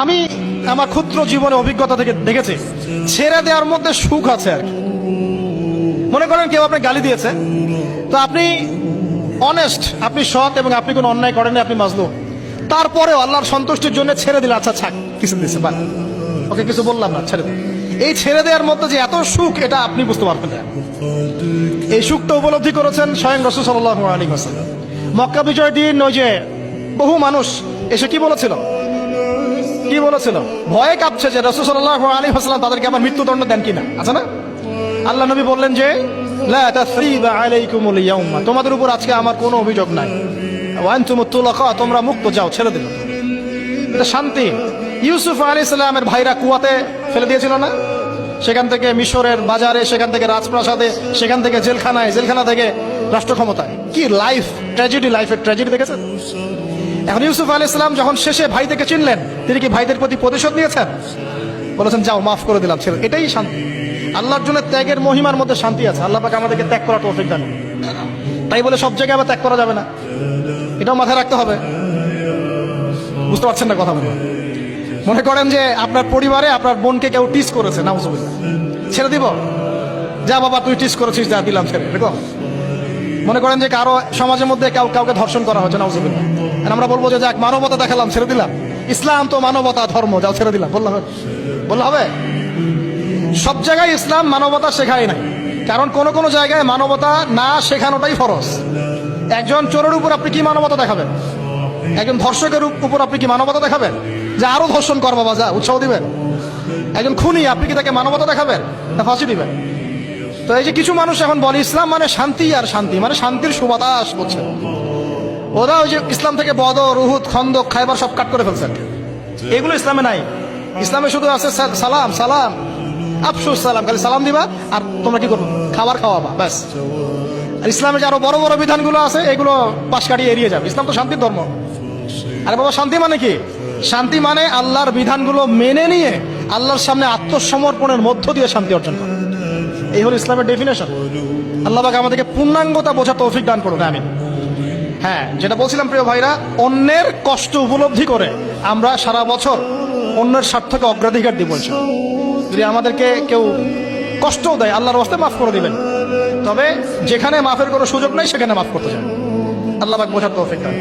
আমি আমার ক্ষুদ্র জীবনে অভিজ্ঞতা থেকে দেখেছি ছেড়ে দেওয়ার মধ্যে সুখ আছে আর কি। মনে করেন কেউ আপনি গালি দিয়েছে, তো আপনি অনেস্ট, আপনি সৎ এবং আপনি কোনো অন্যায় করেননি, আপনি মাজলুম, তারপরেও আল্লাহর সন্তুষ্টির জন্য ছেড়ে দিলে, আচ্ছা ছাক কিছু দিচ্ছে বা ওকে কিছু বললাম না, ছেড়ে দিন। এই ছেড়ে দেওয়ার মধ্যে যে এত সুখ, এটা আপনি বুঝতে পারবেন না। এই সুখটা উপলব্ধি করেছেন স্বয়ং রাসূল সাল্লাল্লাহু আলাইহি ওয়াসাল্লাম। মক্কা বিজয় দিন ওই যে বহু মানুষ এসে কি বলেছিল, ভয়ে কাঁপছে যে রাসূল সাল্লাল্লাহু আলাইহি ওয়াসাল্লাম তাদেরকে আবার মৃত্যুদণ্ড দেন কিনা, আছে না? আল্লাহ নবী বললেন যে লা তাসরিবা আলাইকুমুল ইয়াউমা, তোমাদের উপর আজকে আমার কোনো অভিযোগ নাই, ওয়া আনতুমুত তুলাকা, তোমরা মুক্ত, যাও, ছেড়ে দিল। এটা শান্তি। ইউসুফ আলাইহিস সালামের ভাইরা কুয়াতে ফেলে দিয়েছিল না, সেখান থেকে মিশরের বাজারে, সেখান থেকে রাজপ্রাসাদে, সেখান থেকে জেলখানায়, জেলখানা থেকে রাষ্ট্র ক্ষমতায়। কি লাইফ ট্র্যাজেডি, লাইফের ট্র্যাজেডি দেখেছেন? এখন ইউসুফ আলাইহিস সালাম যখন শেষে ভাইদেরকে চিনলেন, তিনি কি ভাইদের প্রতি প্রতিশোধ নিয়েছেন? বলেছেন যাও, মাফ করে দিলাম, ছেড়ে। এটাই শান্তি। আল্লাহর জন্য ত্যাগের মহিমার মধ্যে শান্তি আছে। আল্লাহ পাক আমাদেরকে ত্যাগ করার তৌফিক দান। তাই বলে সব জায়গায় আবার ত্যাগ করা যাবে না, এটাও মাথায় রাখতে হবে। বুঝতে পারছেন না কথা বলে? মনে করেন যে আপনার পরিবারে আপনার বোনকে কেউ টিস করেছে, নাউজুবিল্লাহ, ছেড়ে দিব? যা বাবা তুই টিস করেছিস, যা দিলাম, ছেড়ে। এরকম মনে করেন যে কারো সমাজের মধ্যে কাউকে ধর্ষণ করা হচ্ছে, নাউজুবিল্লাহ, আমরা বলবো যে যাক মানবতা দেখালাম, ছেড়ে দিলাম, ইসলাম তো মানবতা ধর্ম, যাও ছেড়ে দিলাম, বললে হবে? সব জায়গায় ইসলাম মানবতা শেখায় নাই, কারণ কোন কোন জায়গায় মানবতা না শেখানোটাই ফরজ। একজন চোরের উপর আপনি কি মানবতা দেখাবেন? একজন ধর্ষকের উপর আপনি কি মানবতা দেখাবেন যে আরো ধর্ষণ কর বাবা, যা, উৎসাহ দিবেন? একজন খুনি, আপনি কি তাকে মানবতা দেখাবেন না ফাঁসি দিবেন? তো এই যে কিছু মানুষ এখন বলে ইসলাম মানে শান্তি, আর শান্তি মানে শান্তির সুবাতাস বলছে। ওরা ওই যে ইসলাম থেকে বদর, উহুদ, খন্দক, খায়বার সব কাট করে ফেলছেন। এগুলো ইসলামে নাই। ইসলামে শুধু আছে সালাম, সালাম, আফসুস সালাম, খালি সালাম দিবা আর তোমরা কি করবো, খাবার খাওয়াবা, ব্যাস। আর ইসলামে যে আরো বড় বড় বিধানগুলো আছে, এগুলো পাশ কাটিয়ে এড়িয়ে যাবে। ইসলাম তো শান্তির ধর্ম। আরে বাবা, শান্তি মানে কি? শান্তি মানে আল্লাহর বিধানগুলো মেনে নিয়ে আল্লাহর সামনে আত্মসমর্পণের মধ্য দিয়ে শান্তি অর্জন করা। এই হলো ইসলামের ডেফিনেশন। আল্লাহ পাক আমাদেরকে পূর্ণাঙ্গতা বোঝা তৌফিক দান করুন, আমিন। হ্যাঁ, যেটা বলছিলাম প্রিয় ভাইরা, অন্যের কষ্ট উপলব্ধি করে আমরা সারা বছর অন্যের স্বার্থকে অগ্রাধিকার দিব। যদি আমাদেরকে কেউ কষ্টও দেয়, আল্লাহর ওয়াস্তে মাফ করে দিবেন, তবে যেখানে মাফের কোনো সুযোগ নাই সেখানে মাফ করতে চান। আল্লাহ পাক বোঝার তৌফিক দান।